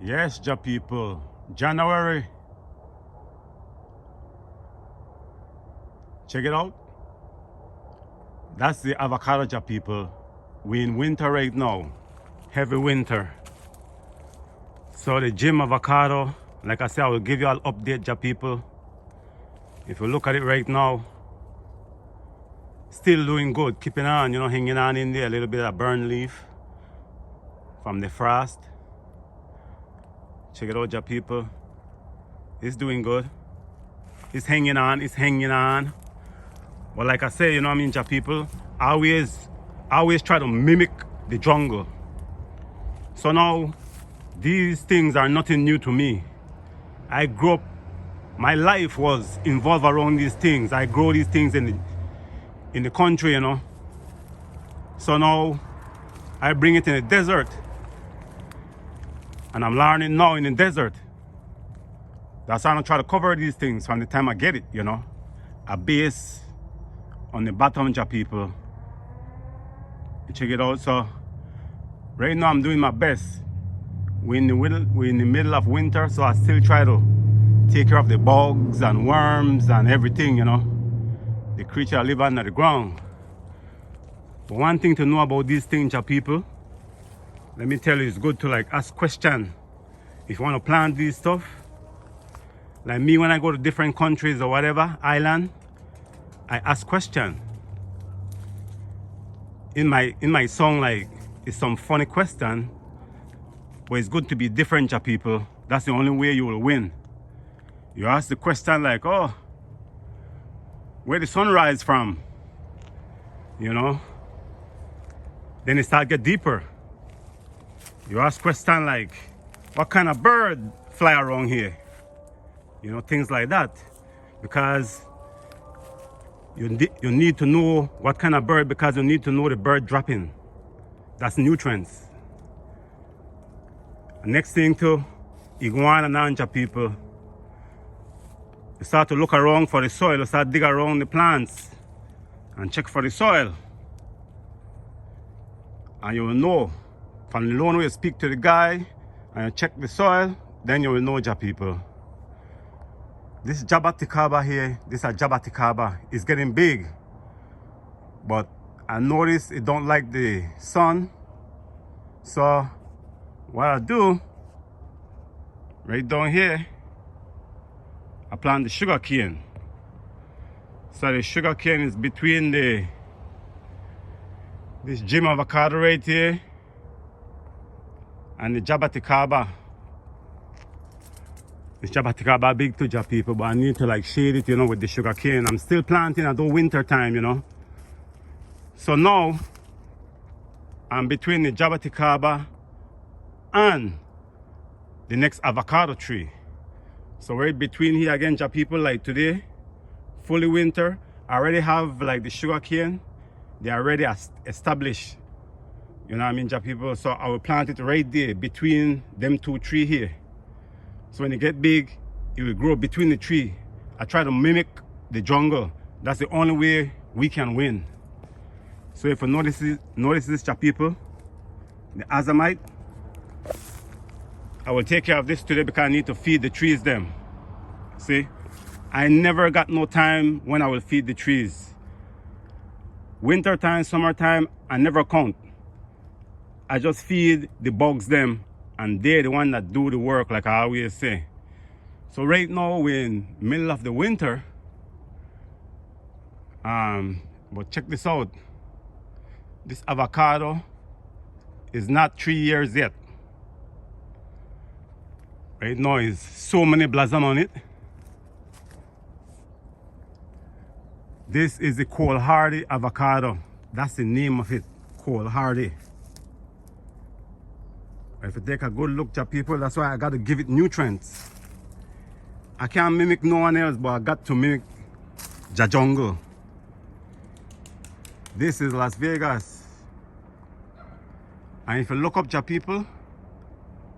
Yes, ja people. January. Check it out. That's the avocado, ja people. We in winter right now. Heavy winter. So the gym avocado, like I said, I will give you an update, ja people. If you look at it right now, still doing good. Keeping on, hanging on in there. A little bit of burn leaf from the frost. Check it out, ja people. It's doing good. It's hanging on, it's hanging on. But like I say, ja people, I always try to mimic the jungle. So now, these things are nothing new to me. I grew up, my life was involved around these things. I grow these things in the country, So now, I bring it in the desert. And I'm learning now in the desert. That's why I'm trying to cover these things from the time I get it, A base on the bottom, ja people. Check it out. So right now I'm doing my best. We're in the middle of winter, so I still try to take care of the bugs and worms and everything, The creature live under the ground. But one thing to know about these things, ja people, let me tell you, it's good to ask questions. If you want to plant these stuff, like me, when I go to different countries or whatever, island, I ask questions. In my song, it's some funny question, but it's good to be different, ja people. That's the only way you will win. You ask the question like, oh, where the sun rise from? Then it start get deeper. You ask question like, what kind of bird fly around here? Things like that. Because you need to know what kind of bird, because you need to know the bird dropping. That's nutrients. Next thing too, iguana nanja people. You start to look around for the soil, you start dig around the plants and check for the soil. And you will know from the loan way you speak to the guy and you check the soil, then you will know, ja people. This jabaticaba here, this is jabaticaba, is getting big. But I notice it don't like the sun. So what I do, right down here, I plant the sugar cane. So the sugar cane is between this gym avocado right here and the jabaticaba. This jabaticaba big to ja people, but I need to shade it, with the sugar cane. I'm still planting at the winter time, So now I'm between the jabaticaba and the next avocado tree. So right between here again, ja people, like today, fully winter. I already have the sugar cane. They are already established. You know what I mean, ja people? So I will plant it right there between them two trees here. So when it get big, it will grow between the tree. I try to mimic the jungle. That's the only way we can win. So if you notice this, ja people, the azamite, I will take care of this today because I need to feed the trees them. See, I never got no time when I will feed the trees. Winter time, summertime, I never count. I just feed the bugs them, and they're the one that do the work, like I always say. So right now we're in middle of the winter. But check this out. This avocado is not 3 years yet. Right now is so many blossom on it. This is the cold hardy avocado. That's the name of it, cold hardy. If you take a good look, ja people, that's why I got to give it nutrients. I can't mimic no one else, but I got to mimic ja jungle. This is Las Vegas. And if you look up, ja people,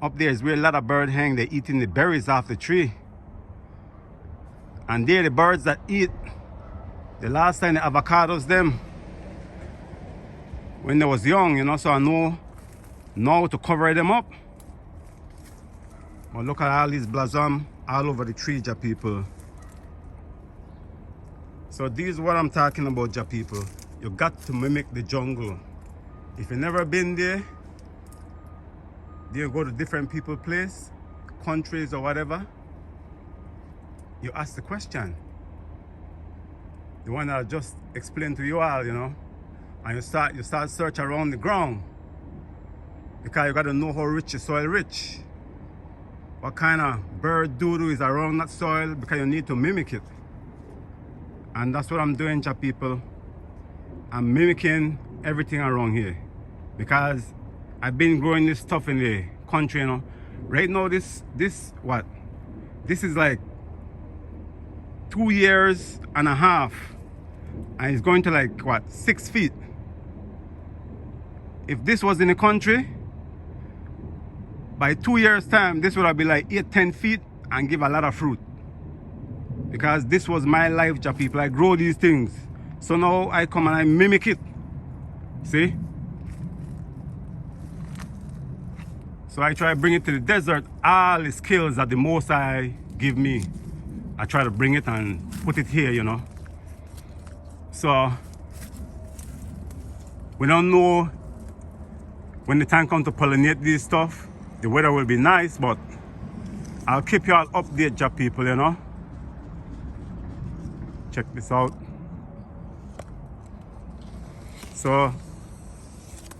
up there is where a lot of birds hang. They're eating the berries off the tree. And they're the birds that eat the last time the avocados them when they was young, so I know now to cover them up. But look at all these blossom all over the tree, ja people. So this is what I'm talking about, ja people. You got to mimic the jungle. If you've never been there, you go to different people's place, countries or whatever, you ask the question. The one that I just explained to you all, you know, and you start search around the ground, because you got to know how rich the soil rich. What kind of bird doodoo is around that soil, because you need to mimic it. And that's what I'm doing, ja people. I'm mimicking everything around here, because I've been growing this stuff in the country, you know. Right now, this is like 2.5 years, and it's going to like what, 6 feet. If this was in the country, by 2 years time, this would have been like 8-10 feet and give a lot of fruit. Because this was my life, ja people. I grow these things. So now I come and I mimic it. See? So I try to bring it to the desert. All the skills that the Most High give me, I try to bring it and put it here, you know. So we don't know when the time comes to pollinate these stuff. The weather will be nice, but I'll keep you all updated, ja people, you know. Check this out. So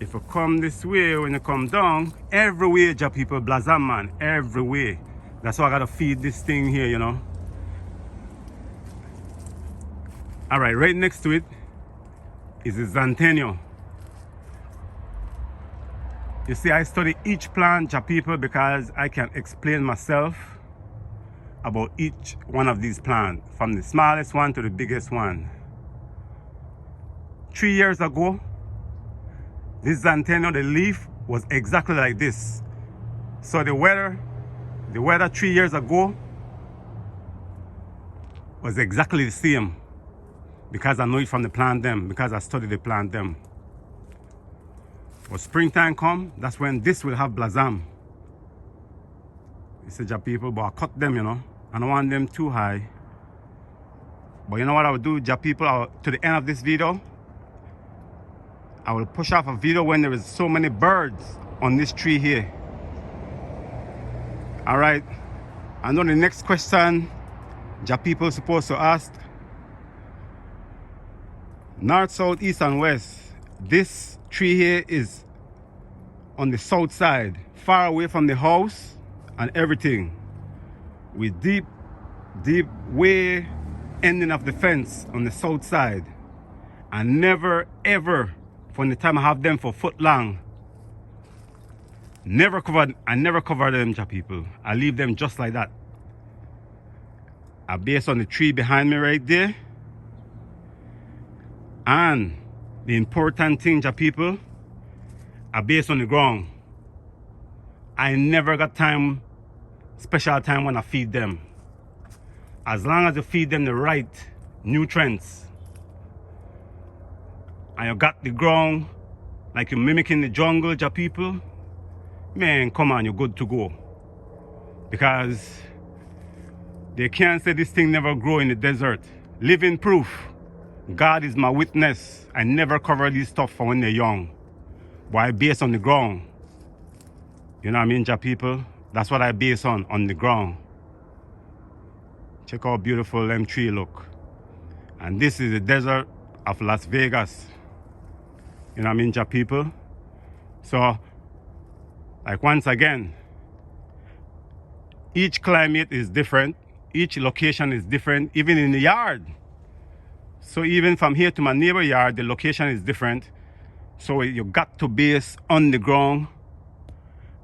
if you come this way, when you come down, everywhere, ja people, blossom, man, everywhere. That's why I gotta feed this thing here, you know. All right, right next to it is the Zantenio. You see, I study each plant, ja people, because I can explain myself about each one of these plants, from the smallest one to the biggest one. 3 years ago, this Zantenio, the leaf was exactly like this. So the weather 3 years ago was exactly the same, because I know it from the plant them, because I studied the plant them. When springtime come, that's when this will have blossom. You see, ja people, but I cut them, you know. I don't want them too high. But you know what I will do, ja people, to the end of this video, I will push off a video when there is so many birds on this tree here. All right. I know the next question ja people supposed to ask. North, south, east, and west. This tree here is on the south side, far away from the house and everything. With deep way ending of the fence on the south side. And never ever, from the time I have them for foot long, I never cover them, ja people. I leave them just like that. I base on the tree behind me right there. And the important thing, ja people, I base on the ground. I never got special time when I feed them. As long as you feed them the right nutrients, and you got the ground like you're mimicking the jungle, ja people, man, come on, you're good to go. Because they can't say this thing never grow in the desert. Living proof. God is my witness. I never cover these stuff for when they're young. But I base on the ground. You know what I mean, ja people? That's what I base on the ground. Check how beautiful them tree look. And this is the desert of Las Vegas. You know what I mean, ja people? So, like once again, each climate is different. Each location is different, even in the yard. So even from here to my neighbor yard, the location is different. So you got to base on the ground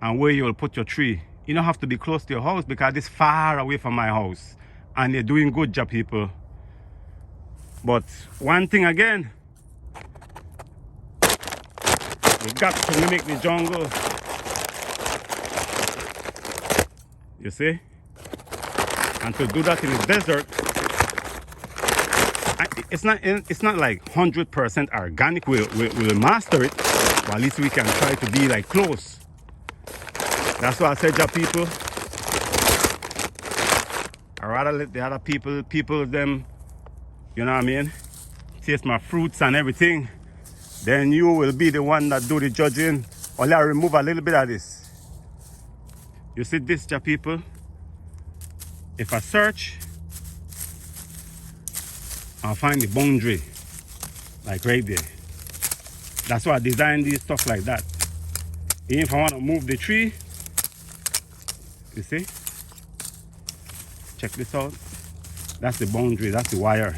and where you will put your tree. You don't have to be close to your house, because it's far away from my house. And they're doing good, ja people. But one thing again, you got to mimic the jungle. You see? And to do that in the desert, it's not like 100% organic. We'll master it, but at least we can try to be like close. That's why I said, ja people, I rather let the other people them, you know what I mean, taste my fruits and everything. Then you will be the one that do the judging. Only I remove a little bit of this. You see this, ja people? If I search, I'll find the boundary, like right there. That's why I designed these stuff like that. Even if I want to move the tree, you see? Check this out. That's the boundary, that's the wire.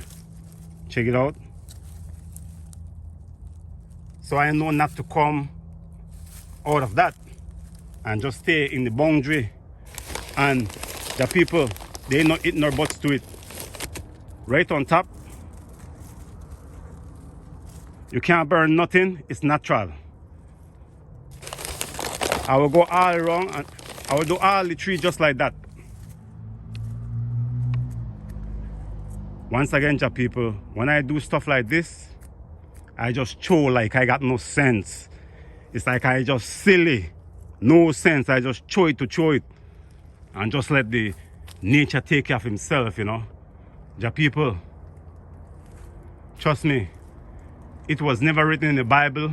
Check it out. So I know not to come out of that and just stay in the boundary. And the people, they not hitting their butts to it. Right on top. You can't burn nothing, it's natural. I will go all around and I will do all the tree just like that. Once again, ja people, when I do stuff like this, I just show like I got no sense. It's like I just silly, no sense. I just show it and just let the nature take care of himself, you know. Ja people, trust me, it was never written in the Bible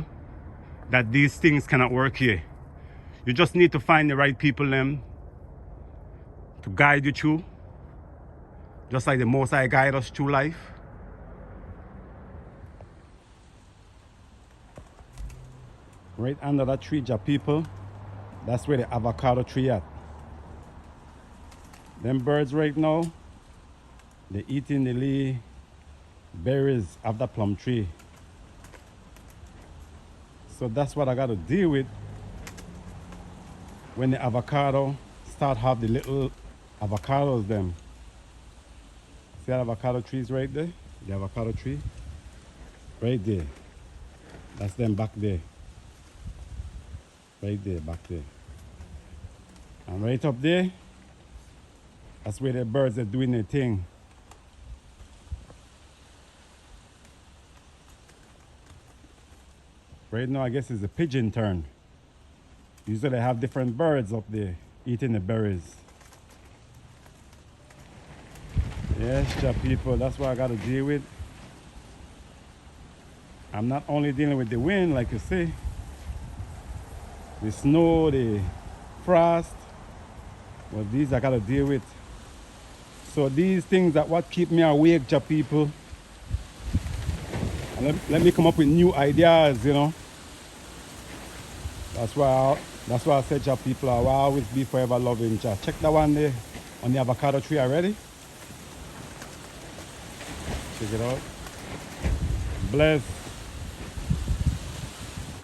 that these things cannot work here. You just need to find the right people them to guide you through, just like the Most High guide us through life. Right under that tree, ja people, that's where the avocado tree at. Them birds right now, they eating the little berries of the plum tree. So that's what I got to deal with when the avocado start have the little avocados them. See that avocado trees right there? The avocado tree right there. That's them back there. Right there, back there. And right up there, that's where the birds are doing their thing. Right now, I guess it's a pigeon turn. Usually they have different birds up there eating the berries. Yes, ja people, that's what I got to deal with. I'm not only dealing with the wind, like you see, the snow, the frost, but these I got to deal with. So these things are what keep me awake, ja people. And let me come up with new ideas, you know. That's why I said, ja people, I will always be forever loving ja. Check that one there on the avocado tree already. Check it out. Bless.